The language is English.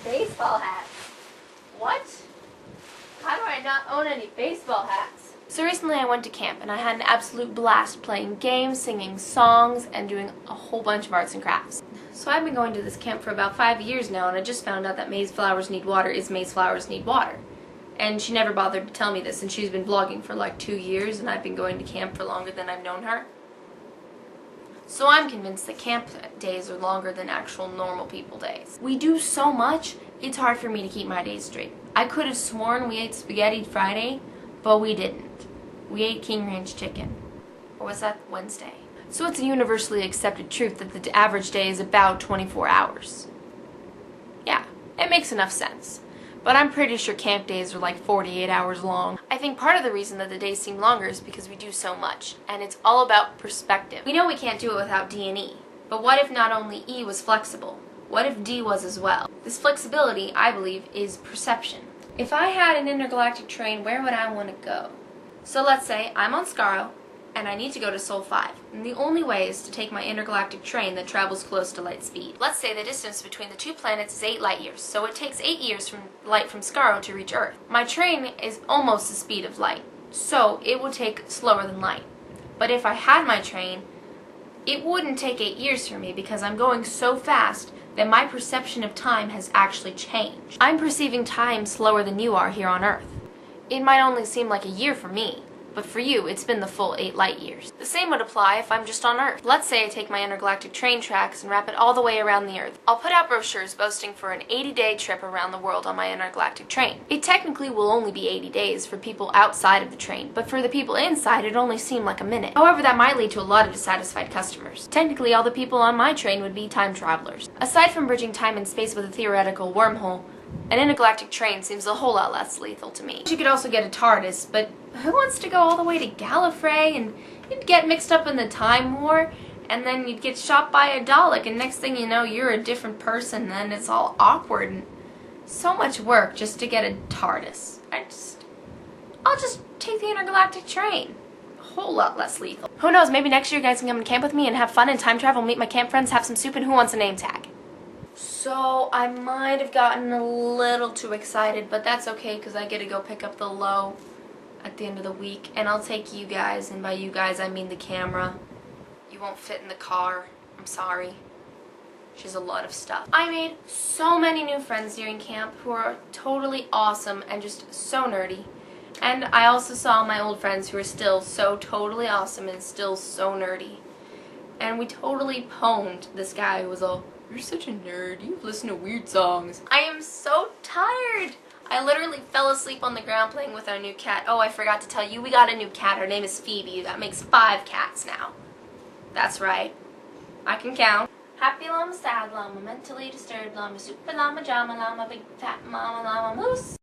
Baseball hats. What? How do I not own any baseball hats? So recently I went to camp and I had an absolute blast playing games, singing songs, and doing a whole bunch of arts and crafts. So I've been going to this camp for about 5 years now, and I just found out that May's Flowers Need Water is May's Flowers Need Water. And she never bothered to tell me this, and she's been vlogging for like 2 years, and I've been going to camp for longer than I've known her. So I'm convinced that camp days are longer than actual normal people days. We do so much, it's hard for me to keep my days straight. I could have sworn we ate spaghetti Friday, but we didn't. We ate King Ranch chicken. Or was that Wednesday? So it's a universally accepted truth that the average day is about 24 hours. Yeah, it makes enough sense. But I'm pretty sure camp days are like 48 hours long. I think part of the reason that the days seem longer is because we do so much, and it's all about perspective. We know we can't do it without D and E, but what if not only E was flexible? What if D was as well? This flexibility, I believe, is perception. If I had an intergalactic train, where would I want to go? So let's say I'm on Skaro, and I need to go to Sol 5, and the only way is to take my intergalactic train that travels close to light speed. Let's say the distance between the two planets is 8 light years, so it takes 8 years from light from Skaro to reach Earth. My train is almost the speed of light, so it would take slower than light. But if I had my train, it wouldn't take 8 years for me because I'm going so fast that my perception of time has actually changed. I'm perceiving time slower than you are here on Earth. It might only seem like a year for me, but for you, it's been the full 8 light years. The same would apply if I'm just on Earth. Let's say I take my intergalactic train tracks and wrap it all the way around the Earth. I'll put out brochures boasting for an 80-day trip around the world on my intergalactic train. It technically will only be 80 days for people outside of the train, but for the people inside, it only seemed like a minute. However, that might lead to a lot of dissatisfied customers. Technically, all the people on my train would be time travelers. Aside from bridging time and space with a theoretical wormhole, an intergalactic train seems a whole lot less lethal to me. You could also get a TARDIS, but who wants to go all the way to Gallifrey, and you'd get mixed up in the Time War, and then you'd get shot by a Dalek, and next thing you know, you're a different person, and then it's all awkward, and so much work just to get a TARDIS. I'll just take the intergalactic train. A whole lot less lethal. Who knows, maybe next year you guys can come and camp with me and have fun and time travel, meet my camp friends, have some soup, and who wants a name tag? So I might have gotten a little too excited, but that's okay because I get to go pick up the low at the end of the week, and I'll take you guys, and by you guys I mean the camera. You won't fit in the car. I'm sorry. She's a lot of stuff. I made so many new friends during camp who are totally awesome and just so nerdy. And I also saw my old friends who are still so totally awesome and still so nerdy. And we totally pwned this guy who was all, "You're such a nerd, you listen to weird songs." I am so tired. I literally fell asleep on the ground playing with our new cat. Oh, I forgot to tell you, we got a new cat. Her name is Phoebe. That makes 5 cats now. That's right. I can count. Happy llama, sad llama, mentally disturbed llama, super llama, jama llama, big fat mama llama moose.